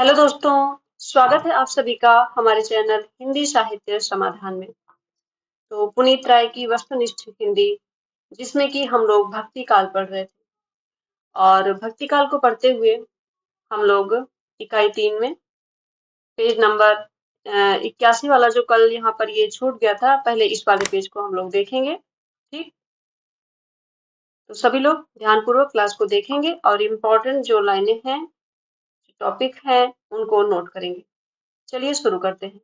Hello दोस्तों, स्वागत है आप सभी का हमारे चैनल हिंदी साहित्य समाधान में। तो पुनीत राय की वस्तुनिष्ठ हिंदी, जिसमें कि हम लोग भक्ति काल पढ़ रहे थे और भक्ति काल को पढ़ते हुए हम लोग इकाई 3 में पेज नंबर 81 वाला जो कल यहाँ पर ये छूट गया था, पहले इस वाले पेज को हम लोग देखेंगे। ठीक, तो सभी लोग ध्यानपूर्वक क्लास को देखेंगे और इम्पोर्टेंट जो लाइनें हैं, टॉपिक हैं, उनको नोट करेंगे। चलिए शुरू करते हैं।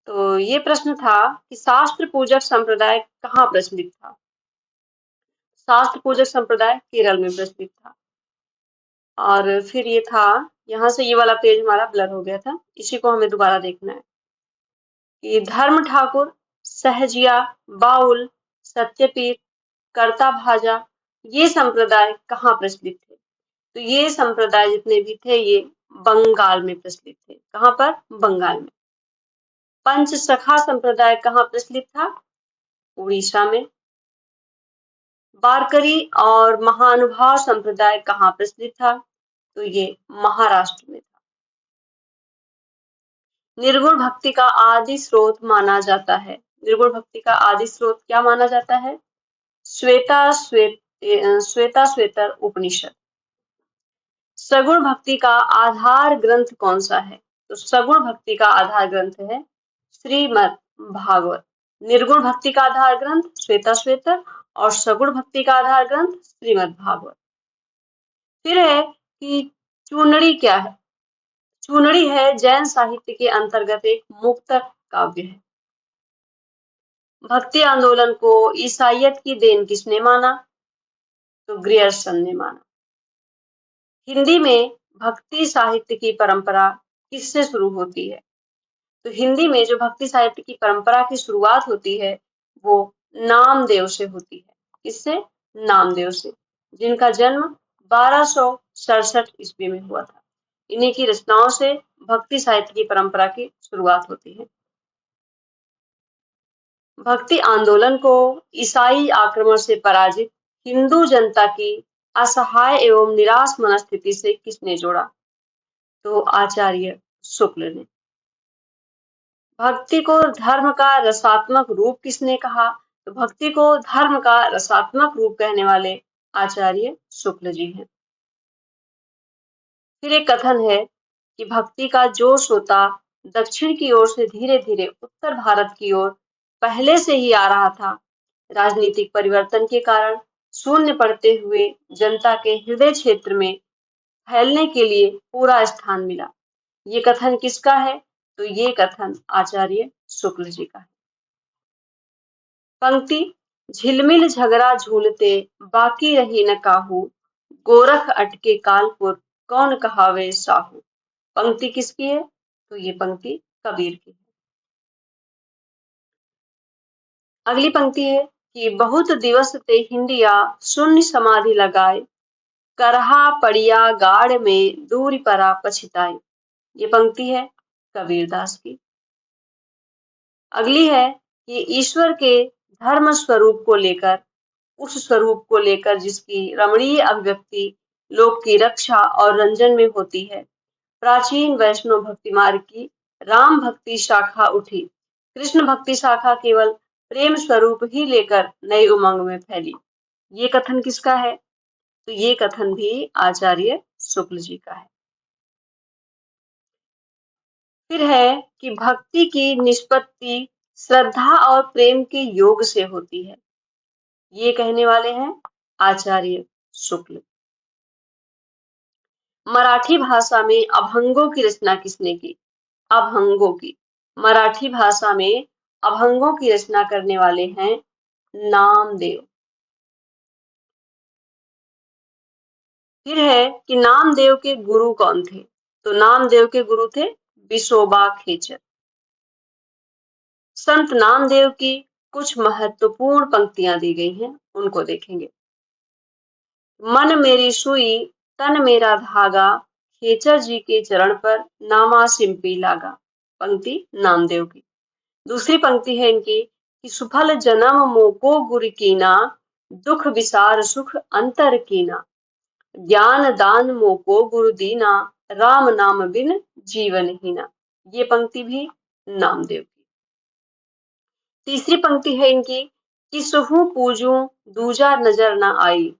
तो ये प्रश्न था कि शास्त्र पूजक संप्रदाय कहाँ प्रचलित था। शास्त्र पूजक संप्रदाय केरल में प्रचलित था। और फिर ये था, यहाँ से ये वाला पेज हमारा ब्लर हो गया था, इसी को हमें दोबारा देखना है कि धर्म ठाकुर, सहजिया, बाउल, सत्यपीर, कर्ता भाजा, ये संप्रदाय कहाँ प्रचलित थे। तो ये संप्रदाय जितने भी थे ये बंगाल में प्रचलित थे। कहाँ पर? बंगाल में। पंच सखा संप्रदाय कहाँ प्रचलित था? उड़ीसा में। वारकरी और महानुभाव संप्रदाय कहाँ प्रचलित था? तो ये महाराष्ट्र में था। निर्गुण भक्ति का आदि स्रोत माना जाता है। निर्गुण भक्ति का आदि स्रोत क्या माना जाता है? श्वेता श्वेतर उपनिषद। सगुण भक्ति का आधार ग्रंथ कौन सा है? तो सगुण भक्ति का आधार ग्रंथ है श्रीमद् भागवत। निर्गुण भक्ति का आधार ग्रंथ श्वेता श्वेतर और सगुण भक्ति का आधार ग्रंथ श्रीमद् भागवत। फिर है कि चूनड़ी क्या है? चूनड़ी है जैन साहित्य के अंतर्गत एक मुक्तक काव्य है। भक्ति आंदोलन को ईसाइयत की देन किसने माना? तो ग्रियर्सन ने माना। हिंदी में भक्ति साहित्य की परंपरा किससे शुरू होती है? तो हिंदी में जो भक्ति साहित्य की परंपरा की शुरुआत होती है वो नामदेव से होती है। किससे? नामदेव से, जिनका जन्म 1267 ईस्वी में हुआ था। इन्हीं की रचनाओं से भक्ति साहित्य की परंपरा की शुरुआत होती है। भक्ति आंदोलन को ईसाई आक्रमण से पराजित हिंदू जनता की असहाय एवं निराश मनस्थिति से किसने जोड़ा? तो आचार्य शुक्ल ने। भक्ति को धर्म का रसात्मक रूप किसने कहा? तो भक्ति को धर्म का रसात्मक रूप कहने वाले आचार्य शुक्ल जी हैं। फिर एक कथन है कि भक्ति का जोश होता दक्षिण की ओर से धीरे धीरे उत्तर भारत की ओर पहले से ही आ रहा था। राजनीतिक परिवर्तन के कारण शून्य पड़ते हुए जनता के हृदय क्षेत्र में फैलने के लिए पूरा स्थान मिला। ये कथन किसका है? तो ये कथन आचार्य शुक्ल जी का है। पंक्ति, झिलमिल झगड़ा झूलते बाकी रही न काहू, गोरख अटके कालपुर कौन कहावे साहू। पंक्ति किसकी है? तो ये पंक्ति कबीर की है। अगली पंक्ति है कि बहुत दिवस ते हिंदिया शून्य समाधि लगाए, करहा पड़िया गाड़ में दूरी परा पछिताई। ये पंक्ति है कबीरदास की। अगली है कि ईश्वर के धर्म स्वरूप को लेकर, उस स्वरूप को लेकर जिसकी रमणीय अभिव्यक्ति लोक की रक्षा और रंजन में होती है, प्राचीन वैष्णव भक्ति मार्ग की राम भक्ति शाखा उठी। कृष्ण भक्ति शाखा केवल प्रेम स्वरूप ही लेकर नई उमंग में फैली। ये कथन किसका है? तो ये कथन भी आचार्य शुक्ल जी का है। फिर है कि भक्ति की निष्पत्ति श्रद्धा और प्रेम के योग से होती है। ये कहने वाले हैं आचार्य शुक्ल। मराठी भाषा में अभंगों की रचना किसने की? अभंगों की। मराठी भाषा में अभंगों की रचना करने वाले हैं नामदेव। फिर है कि नामदेव के गुरु कौन थे? तो नामदेव के गुरु थे विसोबा खेचर। संत नामदेव की कुछ महत्वपूर्ण पंक्तियां दी गई हैं, उनको देखेंगे। मन मेरी सुई तन मेरा धागा, खेचर जी के चरण पर नामा सिंपी लागा। पंक्ति नामदेव की। दूसरी पंक्ति है इनकी कि सुफल जन्म मोको गुर कीना, दुख विसार सुख अंतर कीना, ज्ञान दान मोको गुरु दीना, राम नाम बिन जीवन हीना। ये पंक्ति भी नामदेव की। तीसरी पंक्ति है इनकी कि सुहू पूजू दूजा नजर न आई,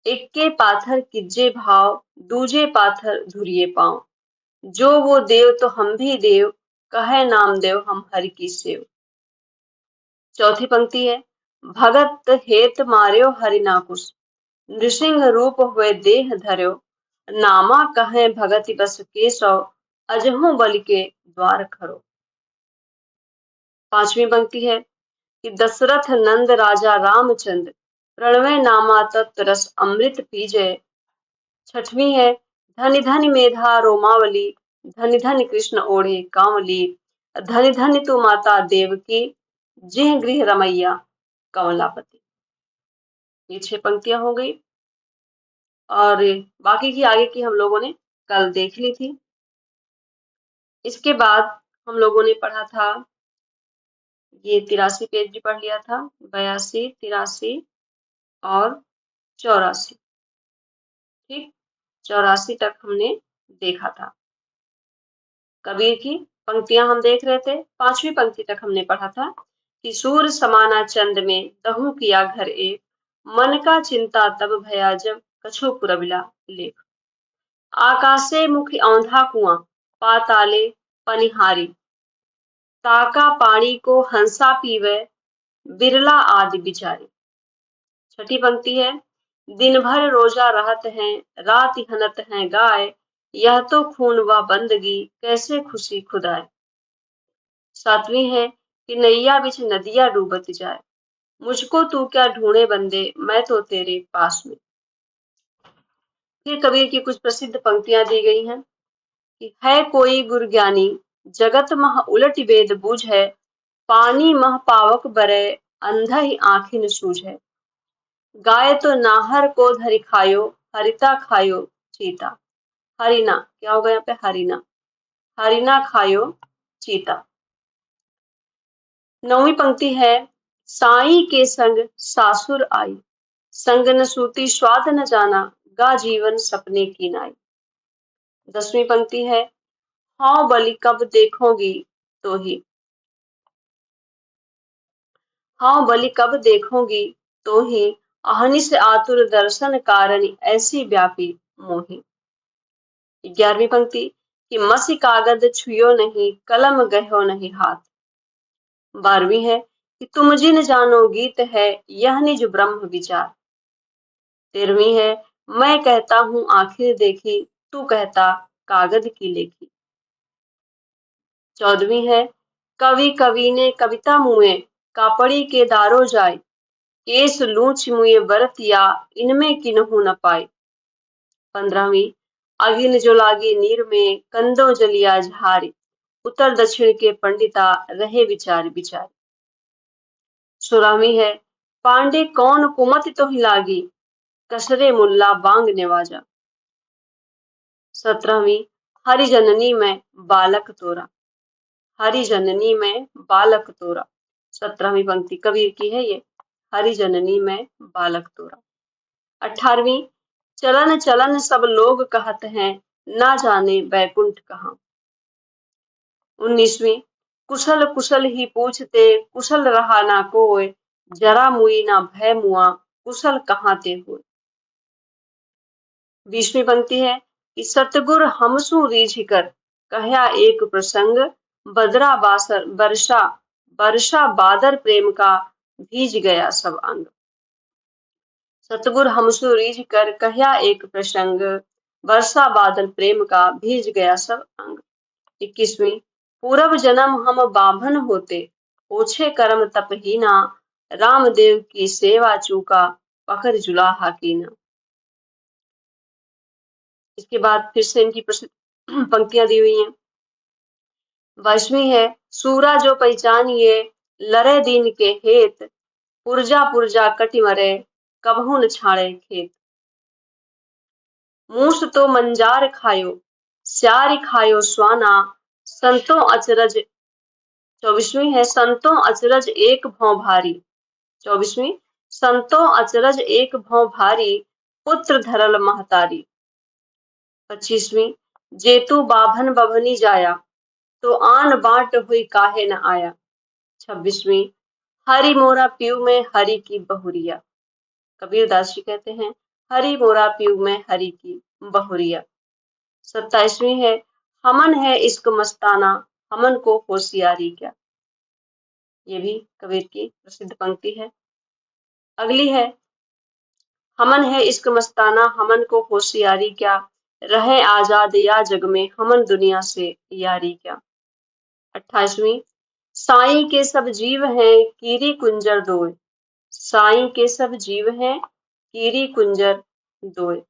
इक्के पाथर किज्जे भाव, दूजे पाथर धुरिये पाँव, जो वो देव तो हम भी देव, कहे नामदेव हम हरि की सेव। चौथी पंक्ति है भगत हेत मार्यो हरि नाकुस, नृसिंह रूप हुए देह धर्यो, नामा कहे भगति बस केशव, अजहू बलि के द्वार खरो। पांचवी पंक्ति है कि दशरथ नंद राजा रामचंद्र, प्रणवे नामा तत्व रस अमृत पीजय। छठवीं है धनि धनि मेधा रोमावली, धनि धनि कृष्ण ओढ़े कांवली, धनि धनि तू माता देवकी, जिह गृह रमैया कमलापति। ये 6 पंक्तियां हो गई और बाकी की आगे की हम लोगों ने कल देख ली थी। इसके बाद हम लोगों ने पढ़ा था, ये 83 पेज भी पढ़ लिया था, 82, 83 और 84। ठीक, 84 तक हमने देखा था। कबीर की पंक्तियां हम देख रहे थे। 5वीं पंक्ति तक हमने पढ़ा था कि सूर समाना चंद में दहु किया घर एक, मन का चिंता तब भया जब कछु पुरबिला लेख। आकाशे मुख औंधा कुआं, पाताले पनिहारी, ताका पानी को हंसा पीवे, बिरला आदि बिचारी। छठी पंक्ति है दिन भर रोजा रहत हैं, रात हनत हैं गाय, यह तो खून व बंदगी, कैसे खुशी खुदाए। 7वीं है कि नैया बिच नदिया डूबत जाए, मुझको तू क्या ढूंढे बंदे, मैं तो तेरे पास में। फिर कबीर की कुछ प्रसिद्ध पंक्तियां दी गई हैं कि है कोई गुर ज्ञानी, जगत मह उलट वेद बूझ है, पानी मह पावक बरे, अंधा ही आँखिन सूझ है। गाय तो नाहर को धरि खायो, हरिता खायो चीता। हरिना क्या होगा यहाँ पे, हरिना, हरिना खायो चीता। 9वीं पंक्ति है साई के संग सासुर आई, संग न सूती स्वाद न जाना, गा जीवन सपने की नाई। 10वीं पंक्ति है हाँ बलि कब देखोगी तो ही, हाँ बलि कब देखोगी तो ही, अहनिस आतुर दर्शन कारण ऐसी व्यापी मोही। 11वीं पंक्ति कि मसी कागद छुयो नहीं, कलम गयो नहीं हाथ। 12वीं है कि तुम जिन जानो गीत है, यह निज ब्रह्म विचार। 13वीं है मैं कहता हूँ आखिर देखी, तू कहता कागद की लेखी। 14वीं है कवि कवि ने कविता मुए, कापड़ी के दारो जाय, केस लूच मुए बरतिया, इनमें किन्हू न पाए। 15वीं अगिन जो लागे नीर में, कंदो जलिया झारी, उत्तर दक्षिण के पंडिता रहे विचार विचार। 16वीं है पांडे कौन कुमति तो ही लागी, कसरे मुल्ला बांग नेवाजा। 17वीं हरि जननी में बालक तोरा, हरि जननी में बालक तोरा। 17वीं पंक्ति कबीर की है ये, हरि जननी में बालक तोरा। 18वीं चलन चलन सब लोग कहत हैं, ना जाने बैकुंठ कहाँ। 19वीं कुशल कुशल ही पूछते, कुशल रहा ना कोय, जरा मुई ना भय मुआ, कुशल कहाँ ते हुए। 20वीं पंक्ति है कि सतगुर हमसु रीझ कर, कहया एक प्रसंग, बदरा बासर वर्षा, वर्षा बादर प्रेम का, भीज गया सब अंग। सतगुर हमसु रीझ कर, कहया एक प्रसंग, वर्षा बादल प्रेम का, भीज गया सब अंग। 21वीं पूरब जन्म हम बाभन होते, ओछे कर्म तपहीना, रामदेव की सेवा चूका, पकड़ जुलाहा कीना। इसके बाद फिर से इनकी पंक्तियां दी हुई हैं। 22वीं है सूरा जो पहचानिए, लरे दीन के हेत, पुरजा पुरजा कटि मरे, कबहू न छाड़े खेत। मूस तो मंजार खायो, स्यारी खायो स्वाना, संतों अचरज। 24वीं है संतों अचरज एक भौं भारी, 24वीं संतों अचरज एक भौं भारी, पुत्र धरल महतारी। 25वीं जेतु बाभन बभनी जाया, तो आन बाँट हुई काहे न आया। 26वीं, हरि मोरा पीऊ में हरि की बहुरिया। कबीरदास जी कहते हैं, हरि मोरा पीऊ में हरि की बहुरिया। 27वीं है, हमन है इश्क मस्ताना, हमन को होशियारी क्या। ये भी कबीर की प्रसिद्ध पंक्ति है। अगली है, हमन है इश्क मस्ताना, हमन को होशियारी क्या, रहे आजाद या जग में, हमन दुनिया से यारी क्या। 28वीं, साईं के सब जीव हैं कीरी कुंजर दोय। साईं के सब जीव हैं कीरी कुंजर दोय।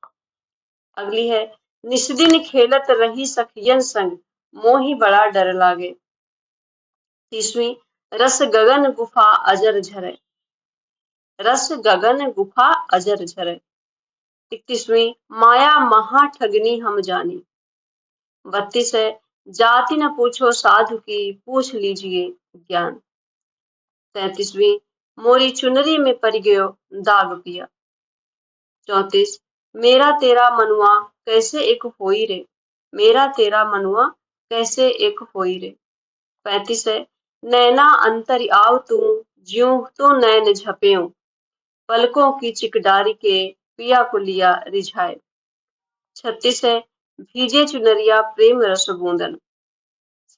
अगली है, निस्दिन खेलत रही सखियन संग, मोहि बड़ा डर लागे। 30वीं, रस गगन गुफा अजर झरे। रस गगन गुफा अजर झरे। 31वीं, माया महा ठगनी हम जानी। 32 है, जाति न पूछो साधु की, पूछ लीजिए ज्ञान। 33वीं, मोरी चुनरी में पड़ गयो दाग पिया। 34, मेरा तेरा मनुआ कैसे एक होई रे। मेरा तेरा मनुआ कैसे एक होई रे। 35 है, नैना अंतर आव तू, ज्यों तो नैन झपेऊ, पलकों की चिकडारी के पिया को लिया रिझाए। 36 है, भीजे चुनरिया प्रेम रस बूंदन।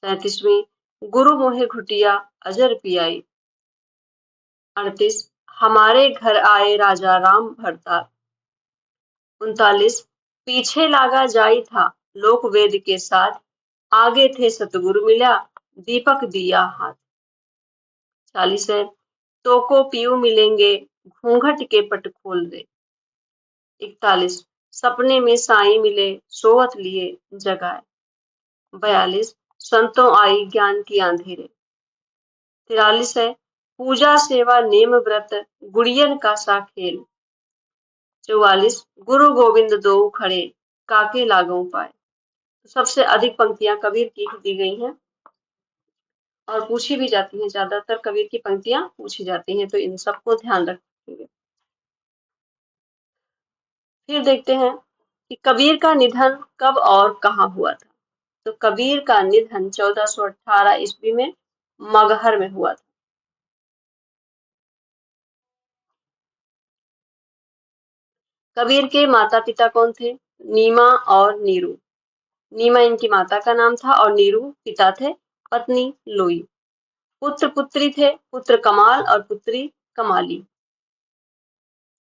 37वीं, गुरु मोहे घुटिया अजर पियाई। 38, हमारे घर आए राजा राम भरतार। 39, पीछे लागा जाई था लोक वेद के साथ, आगे थे सतगुरु मिला दीपक दिया हाथ। 40 है, तो को पीऊ मिलेंगे घूंघट के पट खोल दे। 41, सपने में साईं मिले सोवत लिए जगाए। 42, संतों आई ज्ञान की आंधेरे। 43 है, पूजा सेवा नेम व्रत गुड़ियन का सा खेल। 44, गुरु गोविंद दो खड़े काके लागू पाए। तो सबसे अधिक पंक्तियां कबीर की दी गई हैं और पूछी भी जाती हैं। ज्यादातर कबीर की पंक्तियां पूछी जाती हैं, तो इन सबको ध्यान रखेंगे। फिर देखते हैं कि कबीर का निधन कब और कहाँ हुआ था। तो कबीर का निधन 1418 ईस्वी में मगहर में हुआ था। कबीर के माता पिता कौन थे? नीमा और नीरू। नीमा इनकी माता का नाम था और नीरू पिता थे। पत्नी लोई। पुत्र पुत्री थे, पुत्र कमाल और पुत्री कमाली।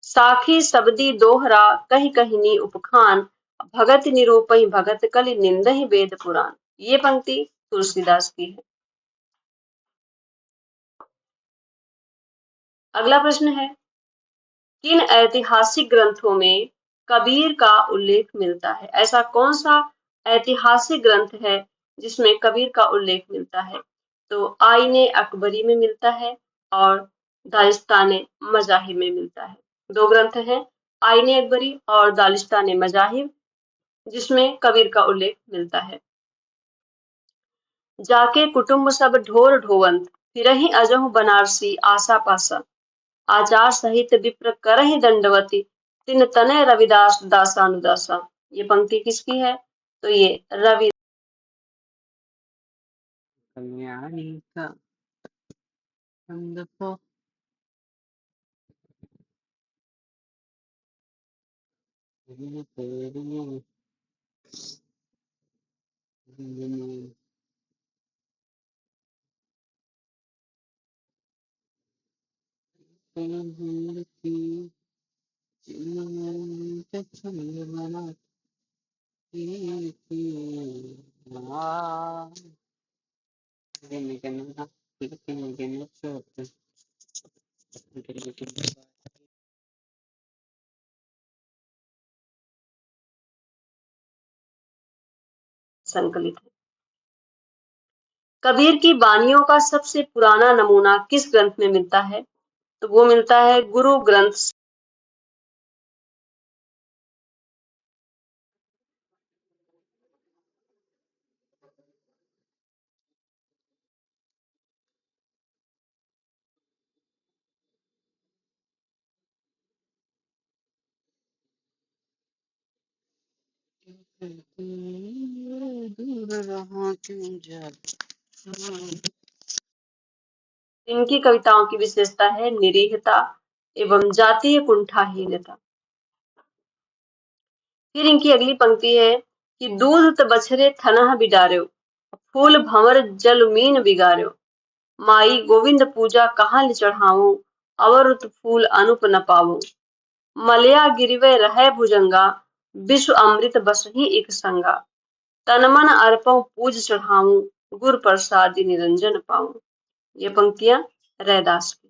साखी सबदी दोहरा कही कहनी उपखान, भगत निरूपही भगत कलि निंदहि वेद पुराण। ये पंक्ति तुलसीदास की है। अगला प्रश्न है, किन ऐतिहासिक ग्रंथों में कबीर का उल्लेख मिलता है? ऐसा कौन सा ऐतिहासिक ग्रंथ है जिसमें कबीर का उल्लेख मिलता है? तो आईने अकबरी में मिलता है और दारिस्ताने मजाहिब में मिलता है। दो ग्रंथ हैं, आईने अकबरी और दालिस्ताने मजाहिब, जिसमें कबीर का उल्लेख मिलता है। जाके कुटुंब सब ढोर ढोवंत, फिरहि अजहु बनारसी आसा पासा, आचार सहित विप्र करहि दंडवती, तिन तनय रविदास दासानुदासा। ये पंक्ति किसकी है? तो ये रवि कल्याणी का wonderful संकलित है। कबीर की बानियों का सबसे पुराना नमूना किस ग्रंथ में मिलता है? तो वो मिलता है गुरु ग्रंथ। इनकी कविताओं की विशेषता है निरीहता एवं जातीय कुंठाहीनता। फिर इनकी अगली पंक्ति है कि दूध त बछरे थनह बिडार्यो, फूल भंवर जल मीन बिगार्यो, माई गोविंद पूजा कहाँ ले चढ़ाऊं, अवरुत फूल अनुप न पाऊं, मलया गिरिवे रहे भुजंगा, विश्व अमृत बसहि एक संगा, तन मन अर्पण पूज चढ़ाऊं, गुर प्रसाद निरंजन पाऊं। ये पंक्तियां रैदास की।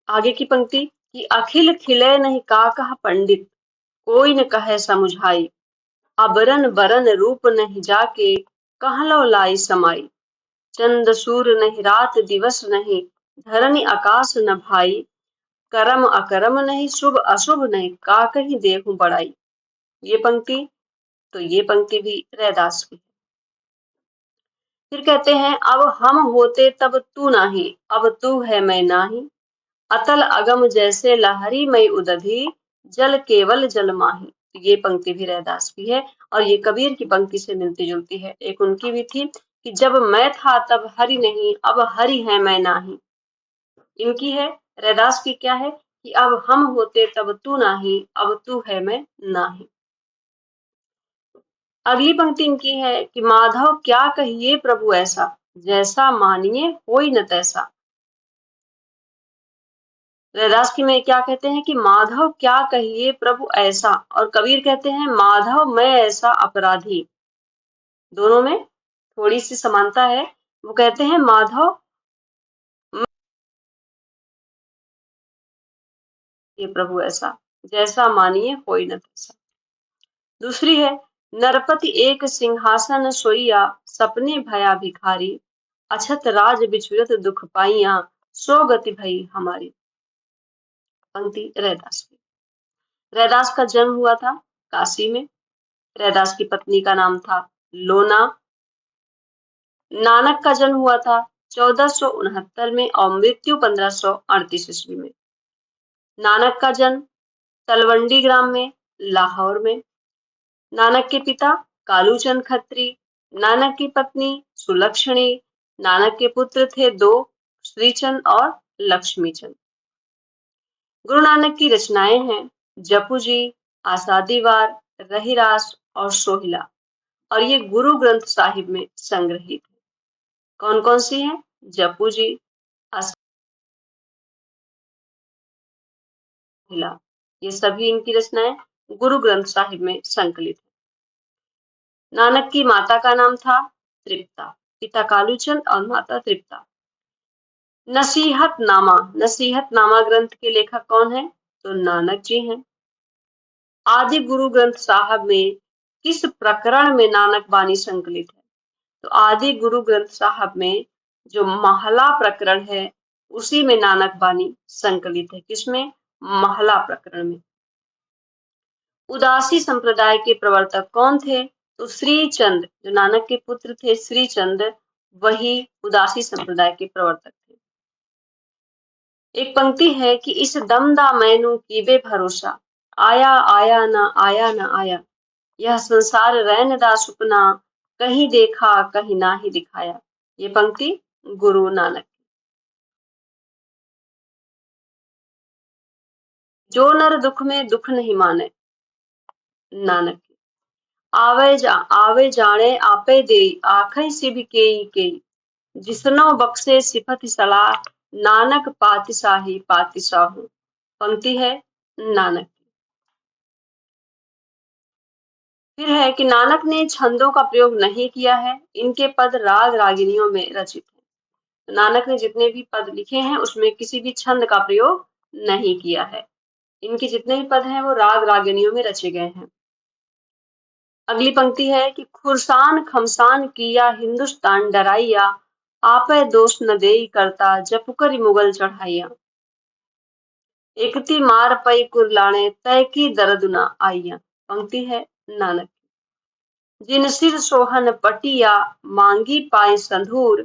आगे की पंक्ति कि अखिल खिले नहीं काकह पंडित, कोई न कहे समुझाई, अबरन बरन रूप नहीं जाके, कहलो लाई समाई, चंद सूर नहीं रात दिवस नहीं, धरनी आकाश न भाई, करम अकरम नहीं शुभ अशुभ नहीं, काकहि देहु बड़ाई। ये पंक्ति भी रैदास की। फिर कहते हैं अब हम होते तब तू नाही, अब तू है मैं नाही, अतल अगम जैसे लहरी मई उदधि, जल केवल जल माही। ये पंक्ति भी रैदास की है और ये कबीर की पंक्ति से मिलती जुलती है। एक उनकी भी थी कि जब मैं था तब हरि नहीं, अब हरि है मैं नाही। इनकी है रैदास की क्या है कि अब हम होते तब तू नाही, अब तू है मैं नाही। अगली पंक्ति इनकी है कि माधव क्या कहिए प्रभु ऐसा, जैसा मानिए होई न तैसा। रैदास की में क्या कहते हैं कि माधव क्या कहिए प्रभु ऐसा, और कबीर कहते हैं माधव मैं ऐसा अपराधी। दोनों में थोड़ी सी समानता है। वो कहते हैं माधव ये प्रभु ऐसा, जैसा मानिए होई न तैसा। दूसरी है नरपति एक सिंहासन सोइया, सपने भया भिखारी, अछत राज बिछुरत दुख पाइया, सो गति भई हमारी। पंक्ति रैदास की। रैदास का जन्म हुआ था काशी में। रैदास की पत्नी का नाम था लोना। नानक का जन्म हुआ था 1469 में और मृत्यु 1538 ईस्वी में। नानक का जन्म तलवंडी ग्राम में, लाहौर में। नानक के पिता कालूचंद खत्री, नानक की पत्नी सुलक्षणी, नानक के पुत्र थे दो, श्रीचंद और लक्ष्मीचंद। गुरु नानक की रचनाएं हैं जपू जी, आसादीवार, रहीरास और सोहिला, और ये गुरु ग्रंथ साहिब में संग्रहित है। कौन कौन सी हैं? जपू जी, सोहिला, ये सभी इनकी रचनाएं गुरु ग्रंथ साहिब में संकलित है। नानक की माता का नाम था तृप्ता, पिता कालूचंद और माता तृप्ता। नसीहतनामा ग्रंथ के लेखक कौन है? तो नानक जी हैं। आदि गुरु ग्रंथ साहब में किस प्रकरण में नानक बानी संकलित है? तो आदि गुरु ग्रंथ साहब में जो महला प्रकरण है उसी में नानक बानी संकलित है। किसमें? महला प्रकरण में। उदासी संप्रदाय के प्रवर्तक कौन थे? तो श्रीचंद, जो नानक के पुत्र थे श्रीचंद, वही उदासी संप्रदाय के प्रवर्तक थे। एक पंक्ति है कि इस दमदा मैनू कीबे भरोसा, आया आया न आया न आया, यह संसार रैनदा सुपना, कहीं देखा कहीं ना ही दिखाया। ये पंक्ति गुरु नानक। जो नर दुख में दुख नहीं माने, नानक। आवे जाने आपे देई, आखै सिभ केई केई, जिसनो बख्शे सिफत सलाह, नानक पातिशाही पातिशाहू। पंक्ति है नानक। फिर है कि नानक ने छंदों का प्रयोग नहीं किया है, इनके पद राग रागिनियों में रचित है। नानक ने जितने भी पद लिखे हैं उसमें किसी भी छंद का प्रयोग नहीं किया है। इनके जितने भी पद हैं वो राग रागिनियों में रचे गए हैं। अगली पंक्ति है कि खुरसान खमसान किया हिंदुस्तान डराइया, आपे दोष न देई करता जपुकर मुगल चढ़ाइया, एकती मार पई कुरलाने तय की दर्द न आइया। पंक्ति है नानक। जिन सिर सोहन पटिया, मांगी पाए संधूर,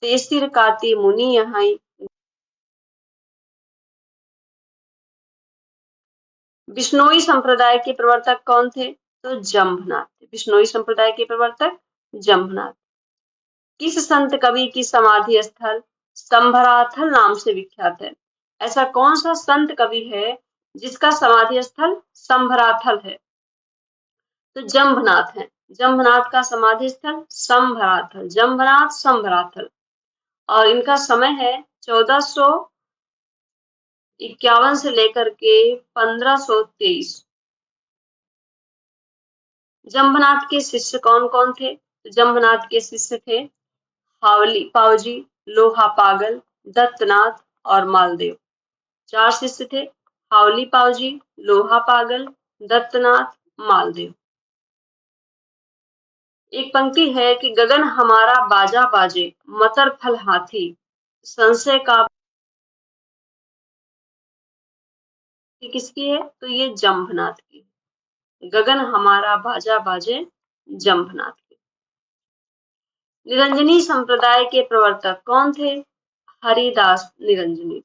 ते सिर काती मुनि यहाँ। बिश्नोई संप्रदाय के प्रवर्तक कौन थे? तो जम्भनाथ थे। बिश्नोई संप्रदाय के प्रवर्तक जम्भनाथ। किस संत कवि की समाधि स्थल संभराथल नाम से विख्यात है? ऐसा कौन सा संत कवि है जिसका समाधि स्थल संभराथल है? तो जम्भनाथ है। जम्भनाथ का समाधि स्थल संभराथल, जम्भनाथ संभराथल। और इनका समय है 1451 से लेकर के 1523। जम्भनाथ के शिष्य कौन कौन थे? तो जम्भनाथ के शिष्य थे हावली पावजी, लोहा पागल, दत्तनाथ और मालदेव। 4 शिष्य थे, हावली पावजी, लोहा पागल, दत्तनाथ, मालदेव। एक पंक्ति है कि गगन हमारा बाजा बाजे, मतर फल हाथी, संशय का किसकी है? तो ये जम्भनाथ की। गगन हमारा बाजा बाजे, जम्भनाथ की। निरंजनी संप्रदाय के प्रवर्तक कौन थे? हरिदास निरंजनी।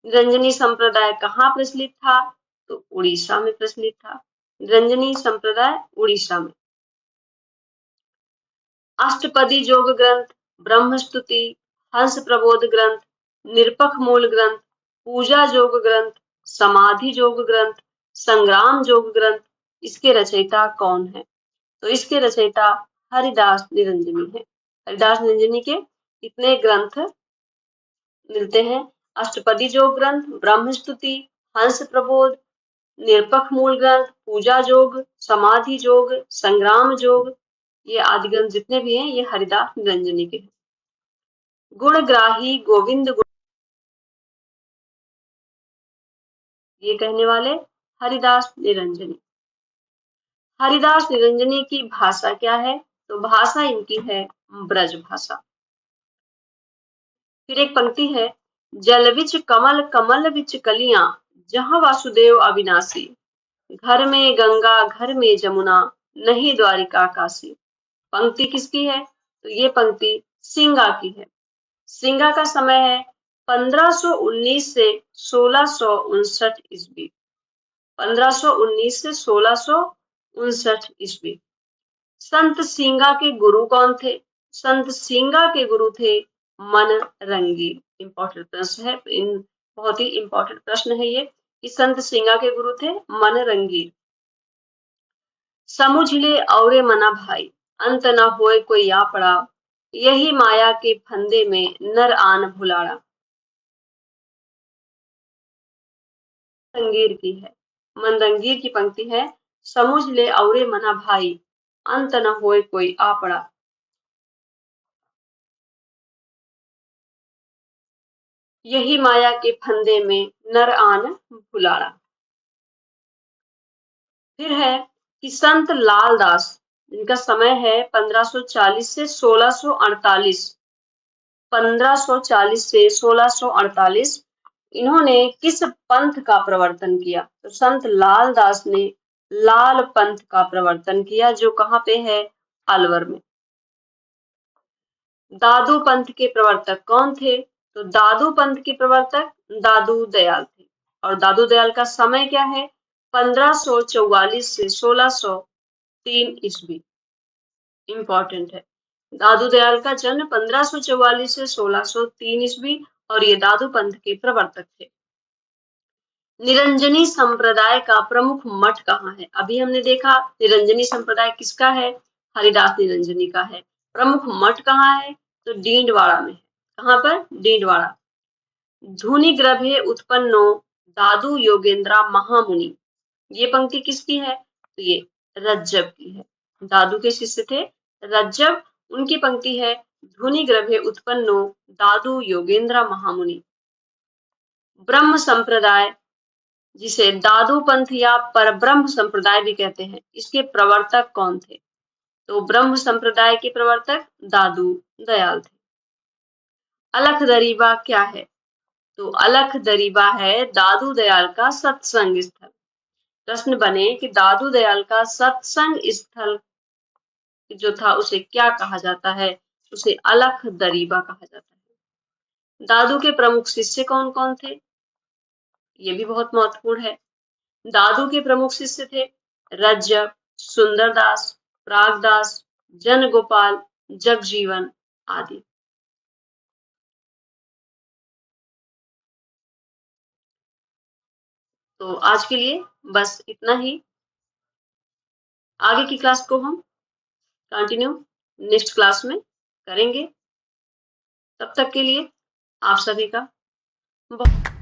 निरंजनी संप्रदाय कहाँ प्रचलित था? तो उड़ीसा में प्रचलित था। निरंजनी संप्रदाय उड़ीसा में। अष्टपदी योग ग्रंथ, ब्रह्मस्तुति, हंस प्रबोध ग्रंथ, निरपख मूल ग्रंथ, पूजा योग ग्रंथ, समाधि योग ग्रंथ, संग्राम योग ग्रंथ, इसके रचयिता कौन है? तो इसके रचयिता हरिदास निरंजनी है। हरिदास निरंजनी के कितने ग्रंथ मिलते हैं? अष्टपदी योग ग्रंथ, ब्रह्मस्तुति, हंस प्रबोध, निरपख मूल ग्रंथ, पूजा योग, समाधि योग, संग्राम योग, ये आदि ग्रंथ जितने भी हैं ये हरिदास निरंजनी के हैं। गुणग्राही गोविंद गुण, ये कहने वाले हरिदास निरंजनी। हरिदास निरंजनी की भाषा क्या है? तो भाषा इनकी है ब्रज भाषा। फिर एक पंक्ति है, जल विच कमल कमल विच कलियां, जहां वासुदेव अविनाशी, घर में गंगा घर में जमुना, नहीं द्वारिका काशी। पंक्ति किसकी है? तो ये पंक्ति सिंगा की है। सिंगा का समय है 1519 से 1659 ईस्वी। 1519 से 1659 ईस्वी। संत सिंगा के गुरु कौन थे? संत सिंगा के गुरु थे मन रंगी। इंपॉर्टेंट प्रश्न है, बहुत ही इंपॉर्टेंट प्रश्न है ये कि संत सिंगा के गुरु थे मन रंगी। समुझ ले औरे मना भाई, अंत न होए कोई आ पड़ा, यही माया के फंदे में नर आन भुलाड़ा। रंगीर की है। मनरंगीर की पंक्ति है, समुझ ले औरे मना भाई, अंत न होए कोई आ पड़ा। यही माया के फंदे में नर आन भुलाड़ा। फिर है कि संत लाल दास, जिनका समय है 1540 से 1648। 1540 से 1648 इन्होंने किस पंथ का प्रवर्तन किया? तो संत लाल दास ने लाल पंथ का प्रवर्तन किया, जो कहाँ पे है? अलवर में। दादू पंथ के प्रवर्तक कौन थे? तो दादू पंथ के प्रवर्तक दादू दयाल थे। और दादू दयाल का समय क्या है? 1544 से 1603 ईस्वी। इंपॉर्टेंट है। दादू दयाल का जन्म 1544 से 1603 ईस्वी और ये दादू पंथ के प्रवर्तक थे। निरंजनी संप्रदाय का प्रमुख मठ कहाँ है? अभी हमने देखा निरंजनी संप्रदाय किसका है? हरिदास निरंजनी का है। प्रमुख मठ कहाँ है? तो डींडवाड़ा में है। कहाँ पर? डींडवाड़ा। धुनि ग्रभे उत्पन्नो दादू योगेंद्रा महामुनि, ये पंक्ति किसकी है? तो ये रज्जब की है। दादू के शिष्य थे रज्जब, उनकी पंक्ति है, धुनि ग्रभे उत्पन्नो दादू योगेंद्रा महामुनि। ब्रह्म संप्रदाय, जिसे दादू पंथ या परब्रह्म संप्रदाय भी कहते हैं, इसके प्रवर्तक कौन थे? तो ब्रह्म संप्रदाय के प्रवर्तक दादू दयाल थे। अलख दरीबा क्या है? तो अलख दरीबा है दादू दयाल का सत्संग स्थल। प्रश्न बने कि दादू दयाल का सत्संग स्थल जो था उसे क्या कहा जाता है? उसे अलख दरीबा कहा जाता है। दादू के प्रमुख शिष्य कौन कौन थे? ये भी बहुत महत्वपूर्ण है। दादू के प्रमुख शिष्य थे रज्जब, सुंदरदास, प्रागदास, जनगोपाल, जगजीवन आदि। तो आज के लिए बस इतना ही। आगे की क्लास को हम कंटिन्यू नेक्स्ट क्लास में करेंगे। तब तक के लिए आप सभी का बहुत